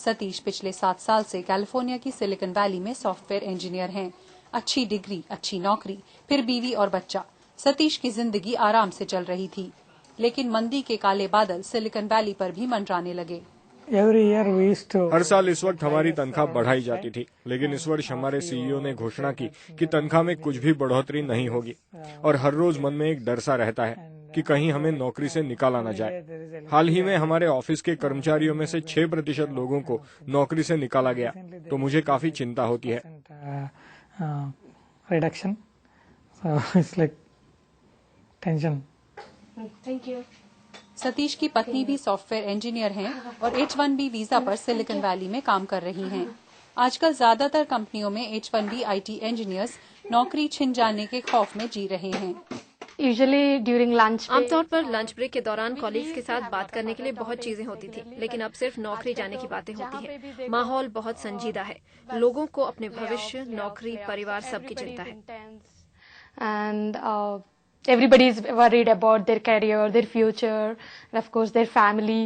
सतीश पिछले 7 साल से कैलिफोर्निया की सिलिकॉन वैली में सॉफ्टवेयर इंजीनियर हैं। अच्छी डिग्री, अच्छी नौकरी, फिर बीवी और बच्चा। सतीश की जिंदगी आराम से चल रही थी, लेकिन मंदी के काले बादल सिलिकॉन वैली पर भी मंडराने लगे। हर साल इस वक्त हमारी तनख्वाह बढ़ाई जाती थी, लेकिन इस वर्ष हमारे सीईओ ने घोषणा की कि तनख्वाह में कुछ भी बढ़ोतरी नहीं होगी और हर रोज मन में एक डर सा रहता है कि कहीं हमें नौकरी से निकाला न जाए। हाल ही में हमारे ऑफिस के कर्मचारियों में से 6% लोगों को नौकरी से निकाला गया, तो मुझे काफी चिंता होती है। Reduction, so it's like tension. Thank you. Satish की पत्नी भी सॉफ्टवेयर इंजीनियर हैं और H1B वीजा पर सिलिकॉन वैली में काम कर रही हैं। आजकल ज्यादातर कंपनियों में H1B IT इंजीनियर्स नौकरी छिन जाने के खौफ में जी रहे हैं। Usually during lunch break, आमतौर पर लंच ब्रेक के दौरान कॉलीग्स के साथ बात करने के लिए बहुत चीजें होती थी, लेकिन अब सिर्फ नौकरी जाने की बातें होती हैं। माहौल बहुत संजीदा है। लोगों को अपने भविष्य, नौकरी, परिवार सबकी चिंता है। and everybody is worried about their career, their future, and of course their family.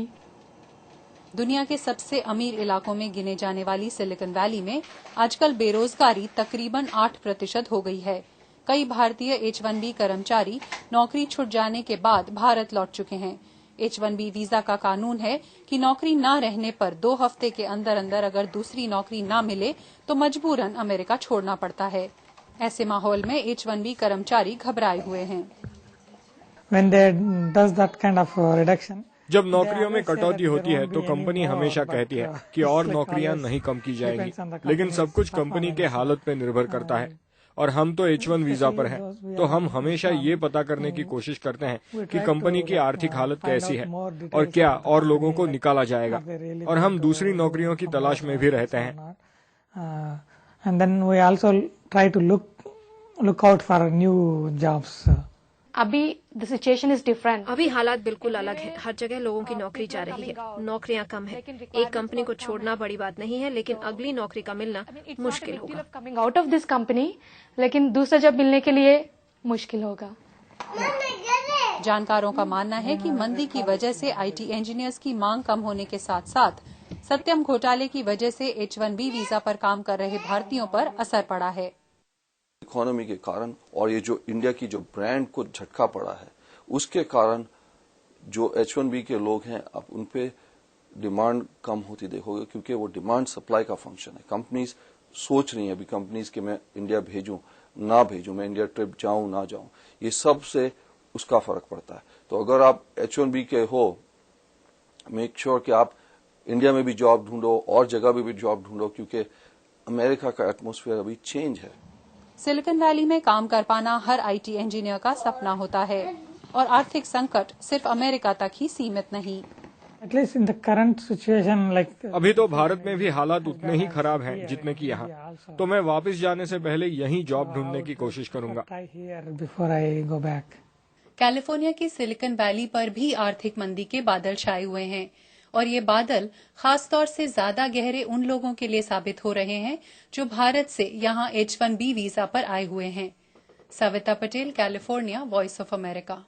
दुनिया के सबसे अमीर इलाकों में गिने जाने वाली सिलिकॉन वैली में आजकल बेरोजगारी तकरीबन 8% हो गई है। कई भारतीय H1B कर्मचारी नौकरी छूट जाने के बाद भारत लौट चुके हैं। H1B वीजा का कानून है कि नौकरी न रहने पर 2 हफ्ते के अंदर अंदर अगर दूसरी नौकरी न मिले तो मजबूरन अमेरिका छोड़ना पड़ता है। ऐसे माहौल में H1B कर्मचारी घबराए हुए हैं। When they does that kind of reduction, जब नौकरियों में कटौती होती है तो कंपनी हमेशा कहती है कि और नौकरियां नहीं कम की जाएंगी, लेकिन सब कुछ कंपनी के हालत पर निर्भर करता है और हम तो H1 वीजा पर हैं, तो हम हमेशा ये पता करने की कोशिश करते हैं कि कंपनी की आर्थिक हालत कैसी है और क्या और लोगों को निकाला जाएगा, और हम दूसरी नौकरियों की तलाश में भी रहते हैं। and then we also try to look out for new jobs. अभी the situation is different. अभी हालात बिल्कुल अलग है। हर जगह लोगों की नौकरी जा रही है, नौकरियां कम है। एक कंपनी को छोड़ना बड़ी बात नहीं है, लेकिन अगली नौकरी का मिलना मुश्किल होगा। Coming out of this company, लेकिन दूसरा जॉब मिलने के लिए मुश्किल होगा। जानकारों का मानना है कि मंदी की वजह से IT इंजीनियर्स की मांग कम होने के साथ साथ सत्यम घोटाले की वजह से H1B वीजा पर काम कर रहे भारतीयों पर असर पड़ा है। इकोनॉमी के कारण और ये जो इंडिया की जो ब्रांड को झटका पड़ा है, उसके कारण जो H1B के लोग हैं अब उन पे डिमांड कम होती देखोगे, क्योंकि वो डिमांड सप्लाई का फंक्शन है। कंपनीज सोच रही हैं अभी कंपनीज के मैं इंडिया भेजूं ना भेजूं, मैं इंडिया ट्रिप जाऊं ना जाऊं, ये सब से उसका फर्क पड़ता है। तो अगर आप H1B के हो, मेक श्योर कि आप इंडिया में भी जॉब ढूंढो और जगह में भी जॉब ढूंढो, क्योंकि अमेरिका का एटमॉस्फेयर अभी चेंज है। सिलिकॉन वैली में काम कर पाना हर IT इंजीनियर का सपना होता है और आर्थिक संकट सिर्फ अमेरिका तक ही सीमित नहीं। At least in the current situation, like अभी तो भारत में भी हालात उतने ही खराब हैं जितने कि यहाँ, तो मैं वापस जाने से पहले यहीं जॉब ढूंढने की कोशिश करूंगा। before I go back. California की सिलिकॉन वैली पर भी आर्थिक मंदी के बादल छाए हुए हैं और ये बादल खास तौर से ज्यादा गहरे उन लोगों के लिए साबित हो रहे हैं जो भारत से यहाँ H1B वीजा पर आए हुए हैं। Savita Patel, California, voice of America.